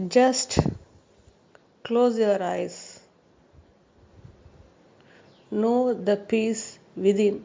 Just close your eyes. Know the peace within.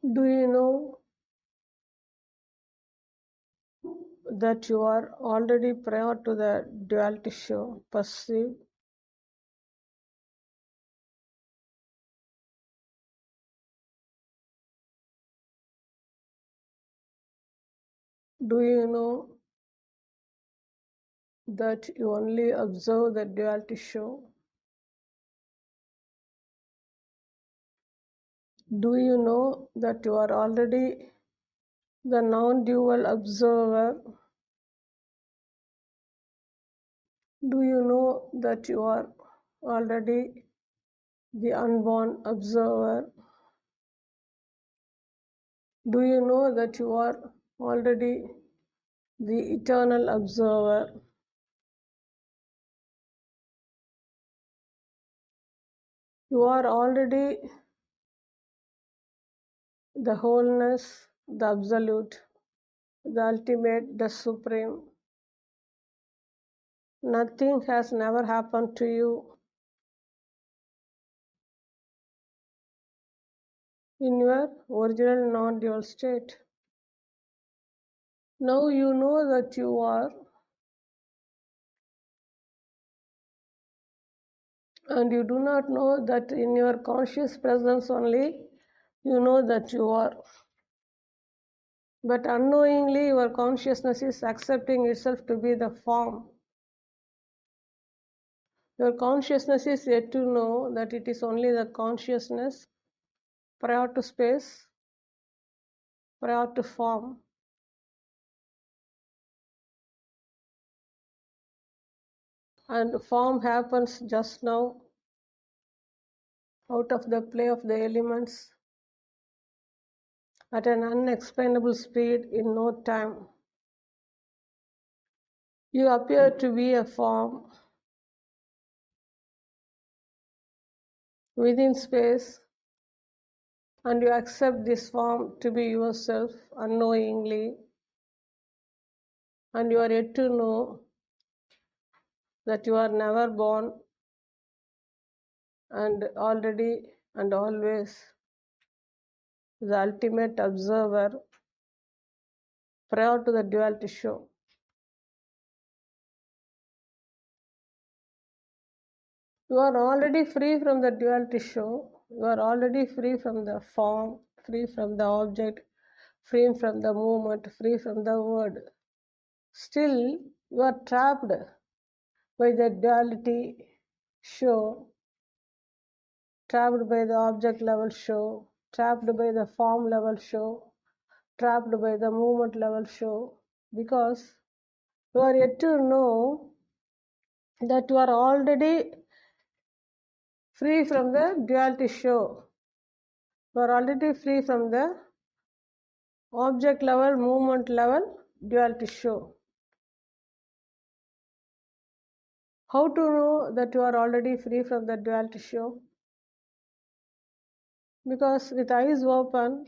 Do you know that you are already prior to the duality show perceived? Do you know that you only observe the duality show? Do you know that you are already the non-dual observer? Do you know that you are already the unborn observer? Do you know that you are already the eternal observer? You are already the wholeness, the absolute, the ultimate, the supreme. Nothing has never happened to you in your original non-dual state. Now you know that you are, and you do not know that in your conscious presence only you know that you are. But unknowingly your consciousness is accepting itself to be the form. Your consciousness is yet to know that it is only the consciousness prior to space, prior to form. And form happens just now out of the play of the elements at an unexplainable speed in no time. You appear to be a form within space, and you accept this form to be yourself unknowingly, and you are yet to know that you are never born and already and always the ultimate observer prior to the duality show. You are already free from the duality show. You are already free from the form, free from the object, free from the movement, free from the word. Still, you are trapped by the duality show, trapped by the object level show, trapped by the form level show, trapped by the movement level show, because you are yet to know that you are already free from the duality show. You are already free from the object level, movement level, duality show. How to know that you are already free from the duality show? Because with eyes open,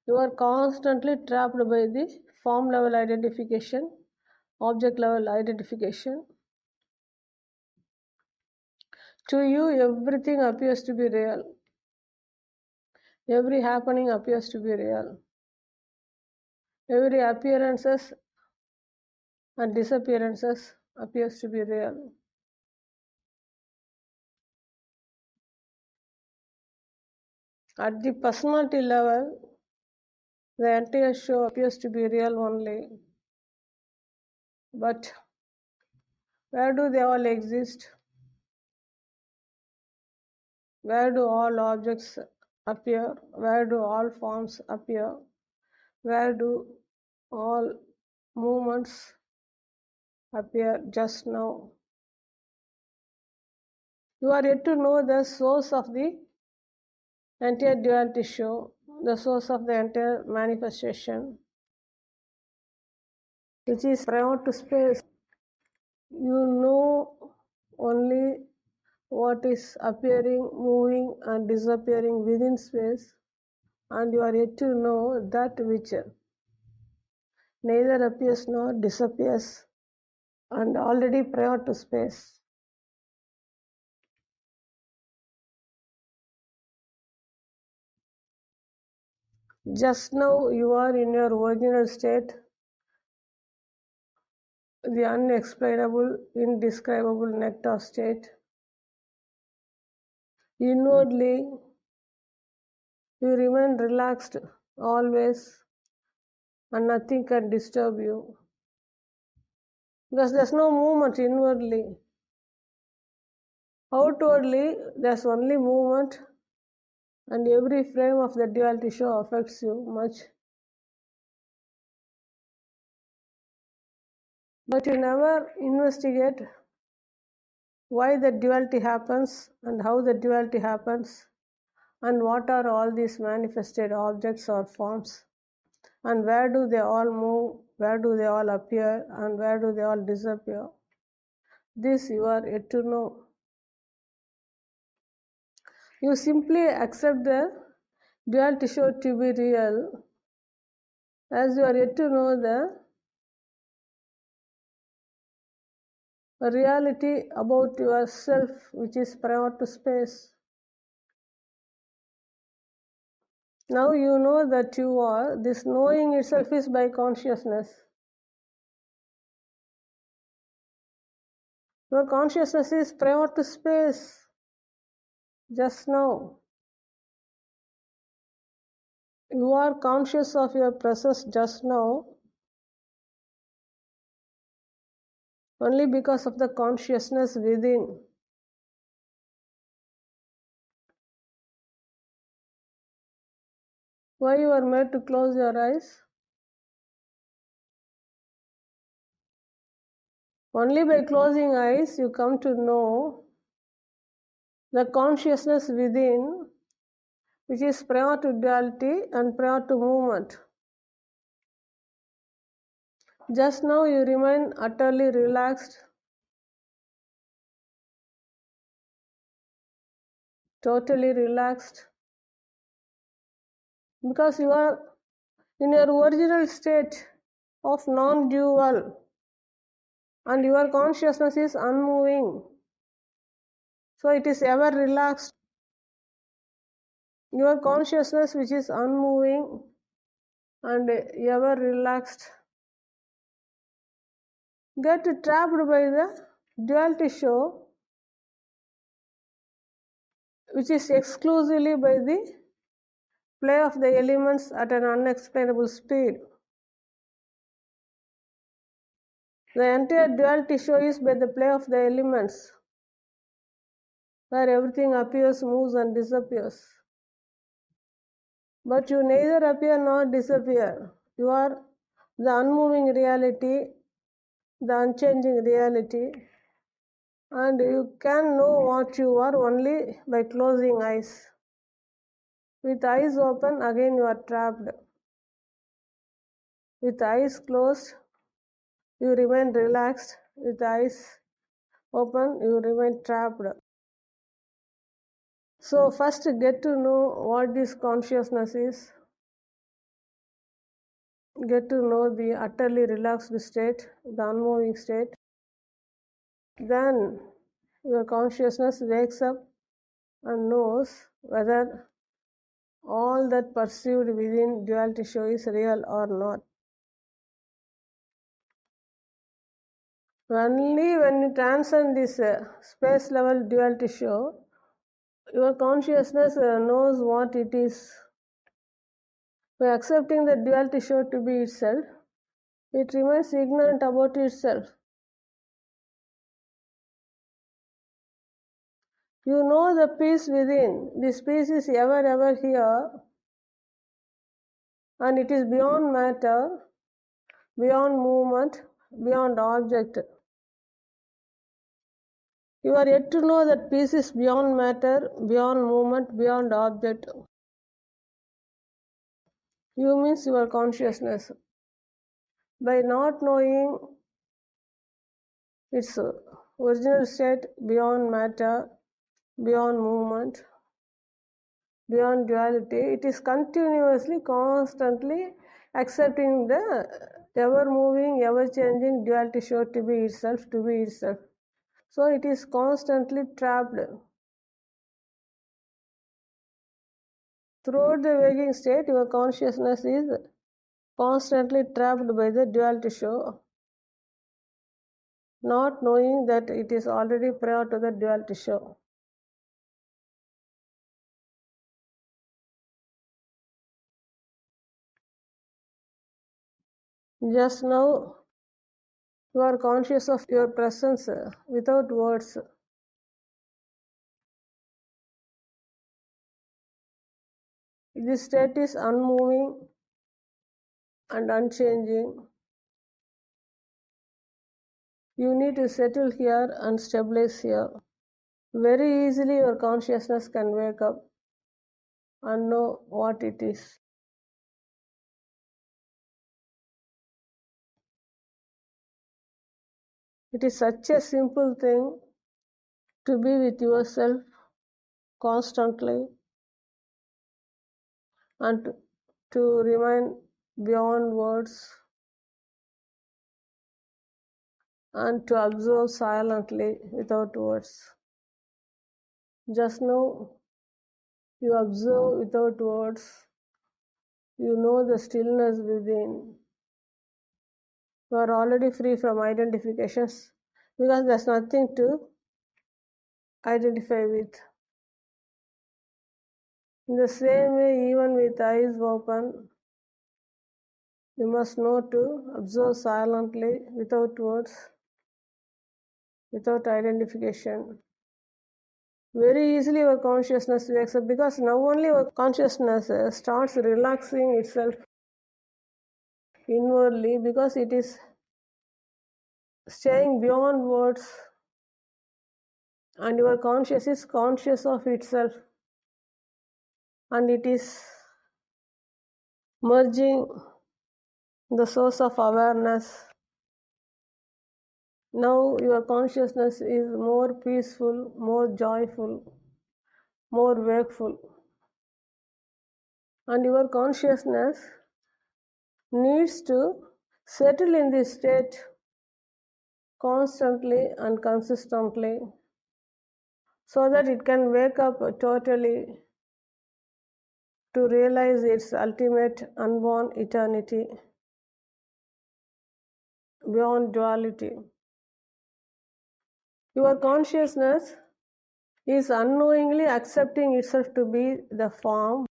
you are constantly trapped by the form level identification, object level identification. To you, everything appears to be real. Every happening appears to be real. Every appearances and disappearances appears to be real. At the personality level, the entire show appears to be real only. But where do they all exist? Where do all objects appear? Where do all forms appear? Where do all movements appear just now? You are yet to know the source of the entire duality show, the source of the entire manifestation, which is prior to space. You know only what is appearing, moving, and disappearing within space, and you are yet to know that which neither appears nor disappears, and already prior to space. Just now you are in your original state, the unexplainable, indescribable nectar state. Inwardly, you remain relaxed always, and nothing can disturb you. Because there's no movement inwardly. Outwardly, there's only movement, and every frame of the duality show affects you much. But you never investigate why the duality happens and how the duality happens and what are all these manifested objects or forms and where do they all move, where do they all appear, and where do they all disappear. This you are yet to know. You simply accept the duality show to be real as you are yet to know the reality about yourself which is prior to space. Now you know that you are. This knowing itself is by consciousness. Your consciousness is prior to space. Just now. You are conscious of your presence just now only because of the consciousness within. Why you are made to close your eyes? Only by closing eyes you come to know the consciousness within, which is prior to duality and prior to movement. Just now you remain utterly relaxed, totally relaxed, because you are in your original state of non-dual and your consciousness is unmoving. So it is ever relaxed. Your consciousness which is unmoving and ever relaxed get trapped by the duality show which is exclusively by the play of the elements at an unexplainable speed. The entire duality show is by the play of the elements where everything appears, moves and disappears. But you neither appear nor disappear. You are the unmoving reality, the unchanging reality, and you can know what you are only by closing eyes. With eyes open, again you are trapped. With eyes closed, you remain relaxed. With eyes open, you remain trapped. So first get to know what this consciousness is. Get to know the utterly relaxed state, the unmoving state. Then your consciousness wakes up and knows whether all that perceived within duality show is real or not. Only when you transcend this space level duality show, your consciousness knows what it is. By accepting the duality show to be itself, it remains ignorant about itself. You know the peace within. This peace is ever here, and it is beyond matter, beyond movement, beyond object. You are yet to know that peace is beyond matter, beyond movement, beyond object. You means your consciousness. By not knowing its original state beyond matter, beyond movement, beyond duality, it is continuously, constantly accepting the ever-moving, ever-changing duality show to be itself, to be itself. So it is constantly trapped. Throughout the waking state, your consciousness is constantly trapped by the duality show, not knowing that it is already prior to the duality show. Just now, you are conscious of your presence without words. This state is unmoving and unchanging. You need to settle here and stabilize here. Very easily, your consciousness can wake up and know what it is. It is such a simple thing to be with yourself constantly and to remain beyond words and to observe silently without words. Just now, you observe without words. You know the stillness within. You are already free from identifications because there's nothing to identify with. In the same way, even with eyes open, you must know to observe silently without words, without identification. Very easily your consciousness wakes up because now only your consciousness starts relaxing itself inwardly because it is staying beyond words and your conscious is conscious of itself and it is merging the source of awareness. Now your consciousness is more peaceful, more joyful, more wakeful. And your consciousness needs to settle in this state constantly and consistently so that it can wake up totally to realize its ultimate unborn eternity beyond duality. Your consciousness is unknowingly accepting itself to be the form.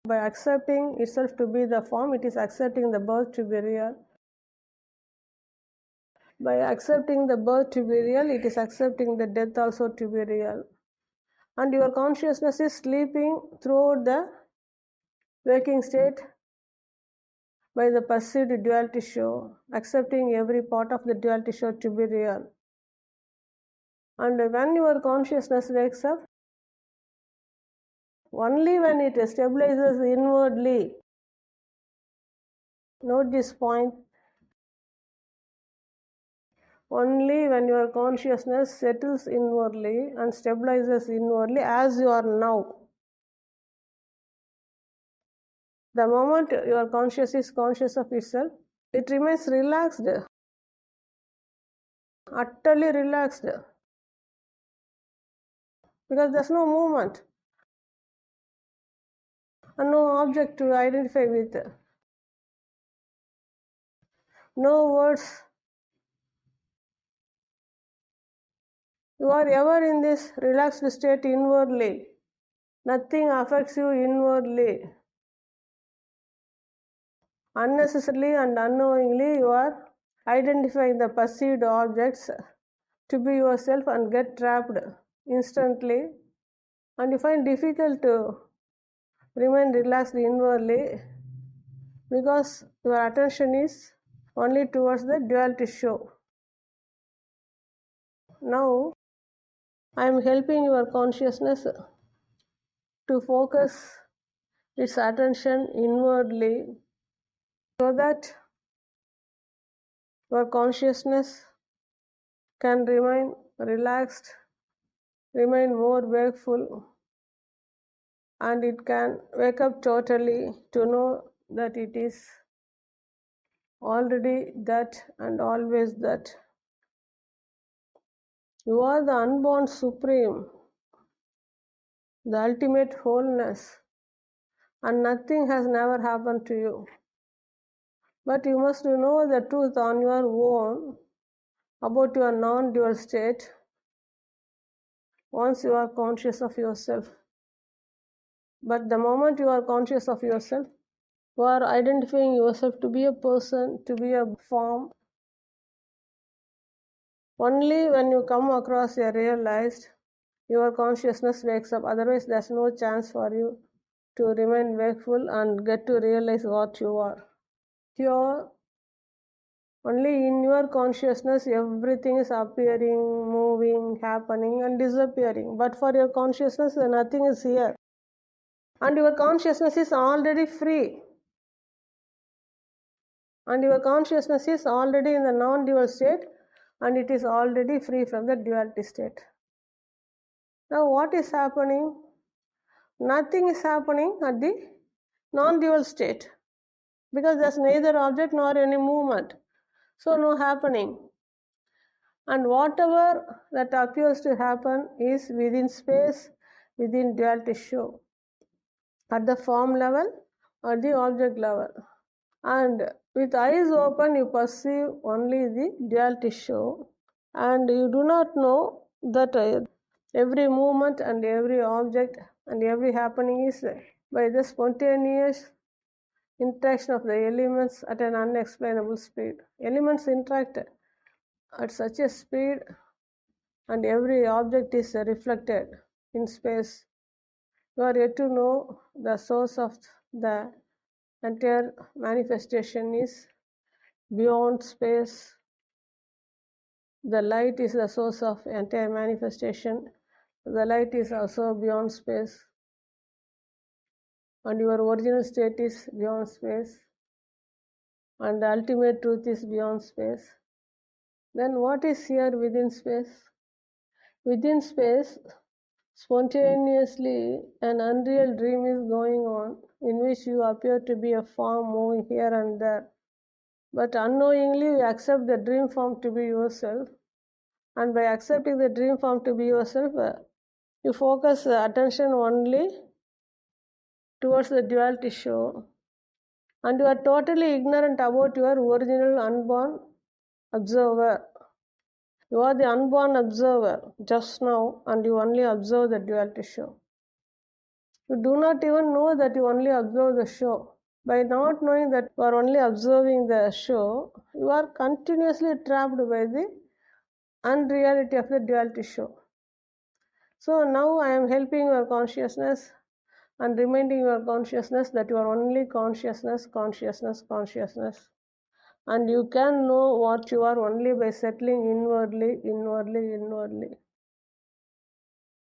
By accepting itself to be the form, it is accepting the birth to be real. By accepting the birth to be real, it is accepting the death also to be real. And your consciousness is sleeping throughout the waking state by the perceived duality show, accepting every part of the duality show to be real. And when your consciousness wakes up, only when it stabilizes inwardly, note this point, only when your consciousness settles inwardly and stabilizes inwardly as you are now. The moment your conscious is conscious of itself, it remains relaxed, utterly relaxed, because there's no movement and no object to identify with, no words. You are ever in this relaxed state inwardly. Nothing affects you inwardly. Unnecessarily and unknowingly, you are identifying the perceived objects to be yourself and get trapped instantly. And you find difficult to remain relaxed inwardly because your attention is only towards the duality show. Now, I am helping your consciousness to focus its attention inwardly so that your consciousness can remain relaxed, remain more wakeful, and it can wake up totally to know that it is already that and always that. You are the unborn supreme, the ultimate wholeness, and nothing has never happened to you. But you must know the truth on your own about your non-dual state once you are conscious of yourself. But the moment you are conscious of yourself, you are identifying yourself to be a person, to be a form. Only when you come across a realized, your consciousness wakes up. Otherwise, there's no chance for you to remain wakeful and get to realize what you are. Here, only in your consciousness, everything is appearing, moving, happening, and disappearing. But for your consciousness, nothing is here. And your consciousness is already free. And your consciousness is already in the non-dual state, and it is already free from the duality state. Now, what is happening? Nothing is happening at the non-dual state because there's neither object nor any movement. So, no happening. And whatever that appears to happen is within space, within duality show, at the form level or the object level. And with eyes open, you perceive only the duality show, and you do not know that every movement and every object and every happening is by the spontaneous interaction of the elements at an unexplainable speed. Elements interact at such a speed, and every object is reflected in space. You are yet to know the source of the entire manifestation is beyond space. The light is the source of entire manifestation. The light is also beyond space, and your original state is beyond space, and the ultimate truth is beyond space. Then what is here within space? Within space, spontaneously, an unreal dream is going on in which you appear to be a form moving here and there. But unknowingly, you accept the dream form to be yourself, and by accepting the dream form to be yourself, you focus attention only towards the duality show, and you are totally ignorant about your original unborn observer. You are the unborn observer just now, and you only observe the duality show. You do not even know that you only observe the show. By not knowing that you are only observing the show, you are continuously trapped by the unreality of the duality show. So now I am helping your consciousness and reminding your consciousness that you are only consciousness, consciousness, consciousness. And you can know what you are only by settling inwardly, inwardly, inwardly.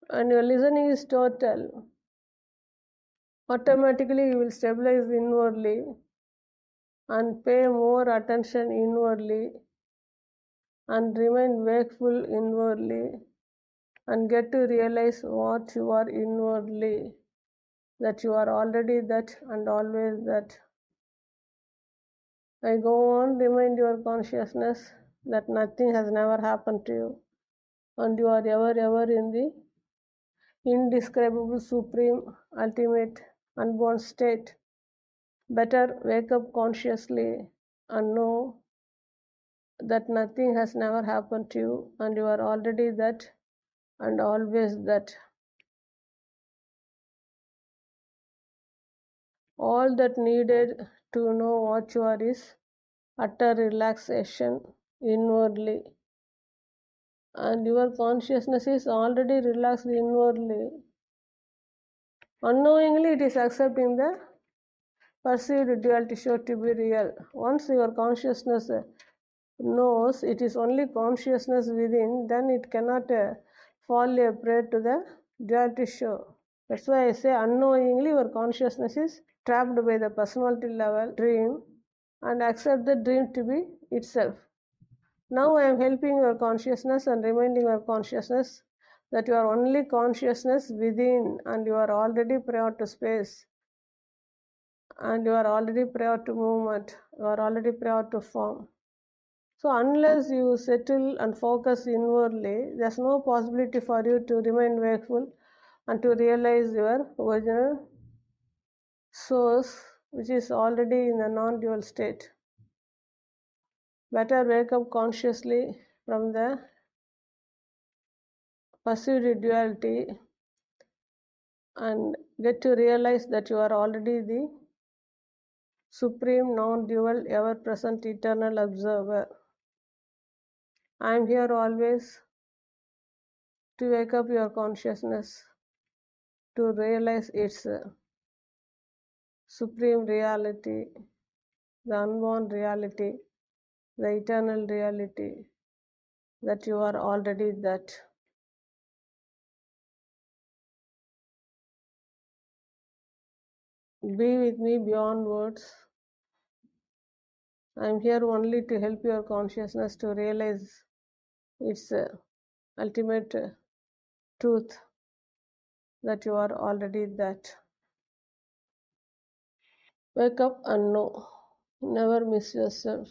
And your listening is total. Automatically you will stabilize inwardly and pay more attention inwardly and remain wakeful inwardly and get to realize what you are inwardly, that you are already that and always that. I go on, remind your consciousness that nothing has never happened to you, and you are ever in the indescribable, supreme, ultimate, unborn state. Better wake up consciously and know that nothing has never happened to you, and you are already that and always that. All that needed to know what you are is utter relaxation inwardly, and your consciousness is already relaxed inwardly. Unknowingly, it is accepting the perceived duality show to be real. Once your consciousness knows it is only consciousness within, then it cannot fall a prey to the duality show. That's why I say unknowingly your consciousness is trapped by the personality level dream and accept the dream to be itself. Now I am helping your consciousness and reminding your consciousness that you are only consciousness within, and you are already prior to space, and you are already prior to movement, you are already prior to form. So unless you settle and focus inwardly, there's no possibility for you to remain wakeful and to realize your original source, which is already in a non-dual state. Better wake up consciously from the perceived duality and get to realize that you are already the supreme non-dual ever-present eternal observer. I am here always to wake up your consciousness to realize its supreme reality, the unborn reality, the eternal reality, that you are already that. Be with me beyond words. I am here only to help your consciousness to realize its ultimate truth, that you are already that. Wake up and know. Never miss yourself.